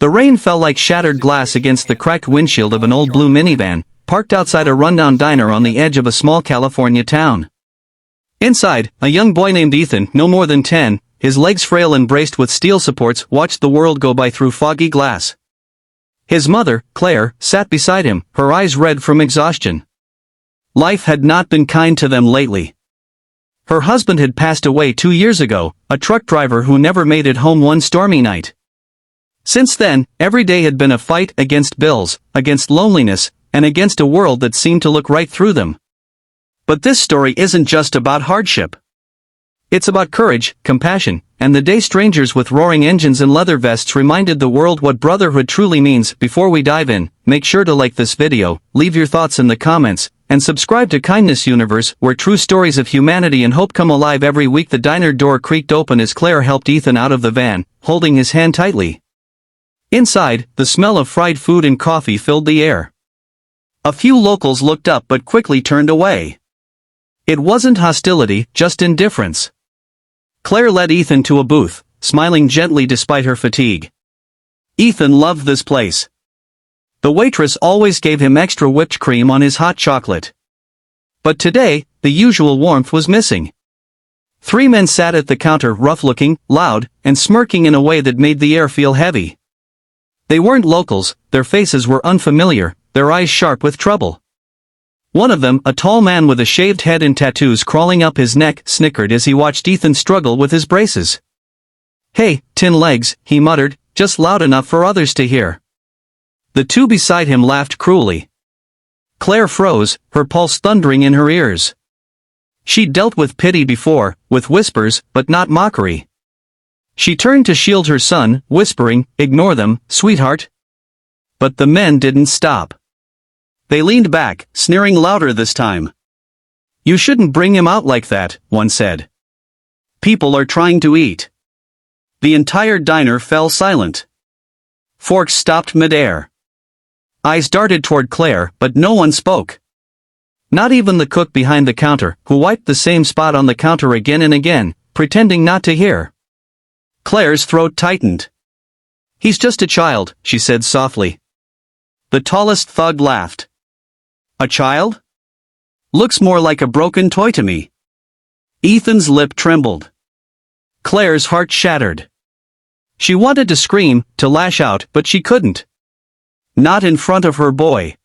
The rain fell like shattered glass against the cracked windshield of an old blue minivan, parked outside a rundown diner on the edge of a small California town. Inside, a young boy named Ethan, no more than 10, his legs frail and braced with steel supports, watched the world go by through foggy glass. His mother, Claire, sat beside him, her eyes red from exhaustion. Life had not been kind to them lately. Her husband had passed away 2 years ago, a truck driver who never made it home one stormy night. Since then, every day had been a fight against bills, against loneliness, and against a world that seemed to look right through them. But this story isn't just about hardship. It's about courage, compassion, and the day strangers with roaring engines and leather vests reminded the world what brotherhood truly means. Before we dive in, make sure to like this video, leave your thoughts in the comments, and subscribe to Kindness Universe, where true stories of humanity and hope come alive every week. The diner door creaked open as Claire helped Ethan out of the van, holding his hand tightly. Inside, the smell of fried food and coffee filled the air. A few locals looked up but quickly turned away. It wasn't hostility, just indifference. Claire led Ethan to a booth, smiling gently despite her fatigue. Ethan loved this place. The waitress always gave him extra whipped cream on his hot chocolate. But today, the usual warmth was missing. 3 men sat at the counter, rough-looking, loud, and smirking in a way that made the air feel heavy. They weren't locals, their faces were unfamiliar, their eyes sharp with trouble. One of them, a tall man with a shaved head and tattoos crawling up his neck, snickered as he watched Ethan struggle with his braces. "Hey, tin legs," he muttered, just loud enough for others to hear. The 2 beside him laughed cruelly. Claire froze, her pulse thundering in her ears. She'd dealt with pity before, with whispers, but not mockery. She turned to shield her son, whispering, "Ignore them, sweetheart." But the men didn't stop. They leaned back, sneering louder this time. "You shouldn't bring him out like that," one said. "People are trying to eat." The entire diner fell silent. Forks stopped midair. Eyes darted toward Claire, but no one spoke. Not even the cook behind the counter, who wiped the same spot on the counter again and again, pretending not to hear. Claire's throat tightened. "He's just a child," she said softly. The tallest thug laughed. "A child? Looks more like a broken toy to me." Ethan's lip trembled. Claire's heart shattered. She wanted to scream, to lash out, but she couldn't. Not in front of her boy.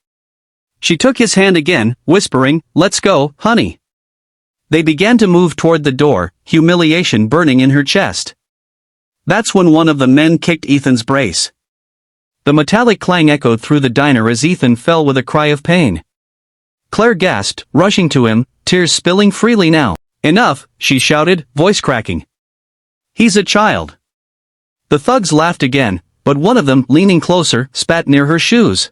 She took his hand again, whispering, "Let's go, honey." They began to move toward the door, humiliation burning in her chest. That's when one of the men kicked Ethan's brace. The metallic clang echoed through the diner as Ethan fell with a cry of pain. Claire gasped, rushing to him, tears spilling freely now. "Enough," she shouted, voice cracking. "He's a child." The thugs laughed again, but one of them, leaning closer, spat near her shoes.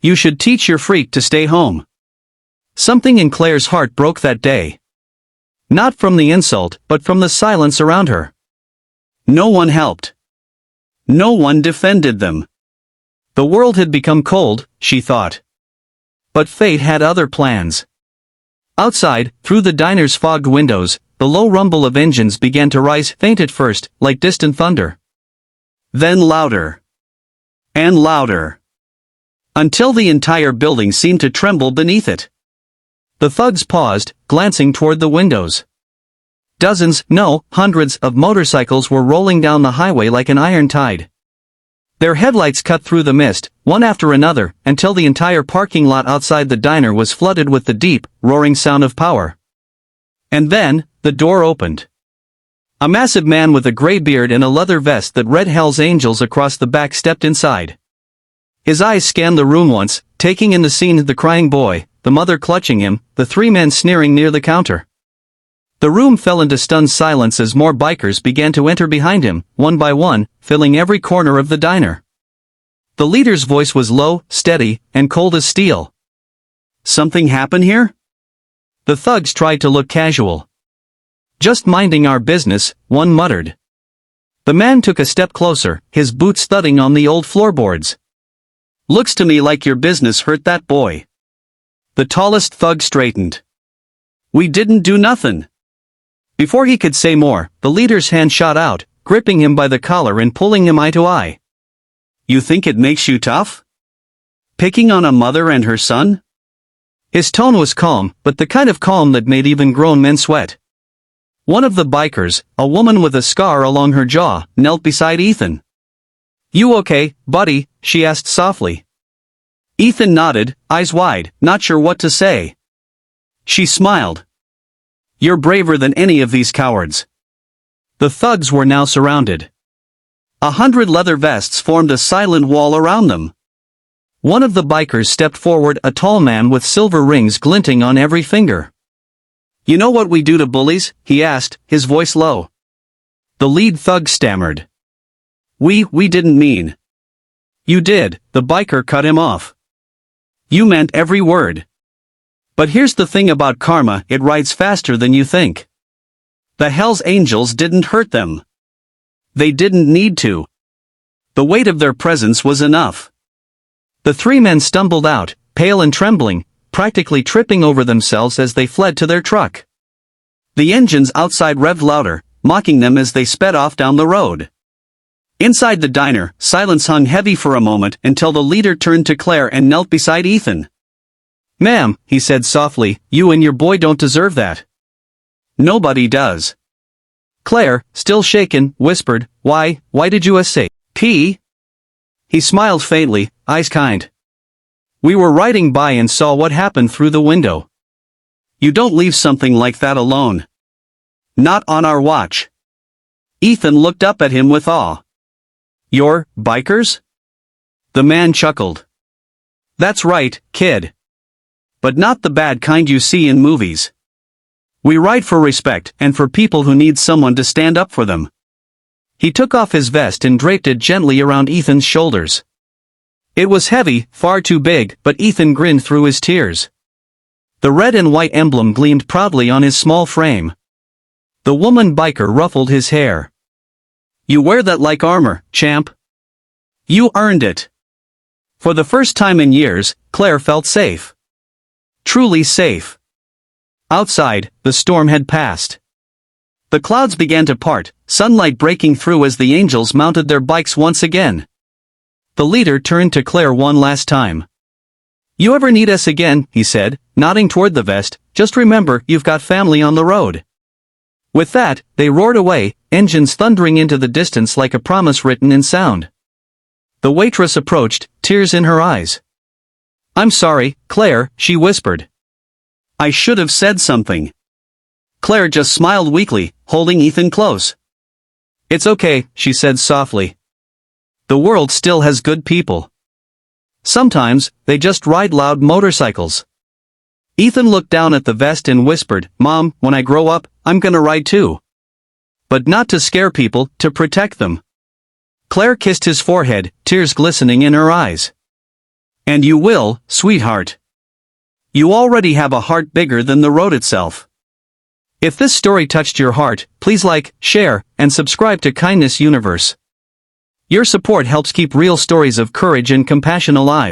"You should teach your freak to stay home." Something in Claire's heart broke that day. Not from the insult, but from the silence around her. No one helped. No one defended them. The world had become cold, she thought. But fate had other plans. Outside, through the diner's fogged windows, the low rumble of engines began to rise, faint at first, like distant thunder. Then louder. And louder. Until the entire building seemed to tremble beneath it. The thugs paused, glancing toward the windows. Dozens, no, hundreds of motorcycles were rolling down the highway like an iron tide. Their headlights cut through the mist, one after another, until the entire parking lot outside the diner was flooded with the deep, roaring sound of power. And then, the door opened. A massive man with a gray beard and a leather vest that read Hell's Angels across the back stepped inside. His eyes scanned the room once, taking in the scene: the crying boy, the mother clutching him, the 3 men sneering near the counter. The room fell into stunned silence as more bikers began to enter behind him, one by one, filling every corner of the diner. The leader's voice was low, steady, and cold as steel. "Something happen here?" The thugs tried to look casual. "Just minding our business," one muttered. The man took a step closer, his boots thudding on the old floorboards. "Looks to me like your business hurt that boy." The tallest thug straightened. "We didn't do nothing." Before he could say more, the leader's hand shot out, gripping him by the collar and pulling him eye to eye. You think it makes you tough? Picking on a mother and her son? His tone was calm, but the kind of calm that made even grown men sweat. One of the bikers, a woman with a scar along her jaw, knelt beside Ethan. "You okay, buddy?" she asked softly. Ethan nodded, eyes wide, not sure what to say. She smiled. "You're braver than any of these cowards." The thugs were now surrounded. 100 leather vests formed a silent wall around them. One of the bikers stepped forward, a tall man with silver rings glinting on every finger. "You know what we do to bullies?" he asked, his voice low. The lead thug stammered. We didn't mean." "You did," the biker cut him off. "You meant every word. But here's the thing about karma, it rides faster than you think. The Hell's Angels didn't hurt them. They didn't need to. The weight of their presence was enough." The three men stumbled out, pale and trembling, practically tripping over themselves as they fled to their truck. The engines outside revved louder, mocking them as they sped off down the road. Inside the diner, silence hung heavy for a moment until the leader turned to Claire and knelt beside Ethan. "Ma'am," he said softly, "you and your boy don't deserve that." "Nobody does." Claire, still shaken, whispered, Why did you say P?" He smiled faintly, eyes kind. "We were riding by and saw what happened through the window. You don't leave something like that alone. Not on our watch." Ethan looked up at him with awe. "You're bikers?" The man chuckled. "That's right, kid. But not the bad kind you see in movies. We ride for respect and for people who need someone to stand up for them." He took off his vest and draped it gently around Ethan's shoulders. It was heavy, far too big, but Ethan grinned through his tears. The red and white emblem gleamed proudly on his small frame. The woman biker ruffled his hair. "You wear that like armor, champ. You earned it." For the first time in years, Claire felt safe. Truly safe. Outside, the storm had passed. The clouds began to part, sunlight breaking through as the angels mounted their bikes once again. The leader turned to Claire one last time. "You ever need us again," he said, nodding toward the vest, "just remember you've got family on the road." With that, they roared away, engines thundering into the distance like a promise written in sound. The waitress approached, tears in her eyes. "I'm sorry, Claire," she whispered. "I should have said something." Claire just smiled weakly, holding Ethan close. "It's okay," she said softly. "The world still has good people. Sometimes, they just ride loud motorcycles." Ethan looked down at the vest and whispered, "Mom, when I grow up, I'm gonna ride too. But not to scare people, to protect them." Claire kissed his forehead, tears glistening in her eyes. "And you will, sweetheart. You already have a heart bigger than the road itself." If this story touched your heart, please like, share, and subscribe to Kindness Universe. Your support helps keep real stories of courage and compassion alive.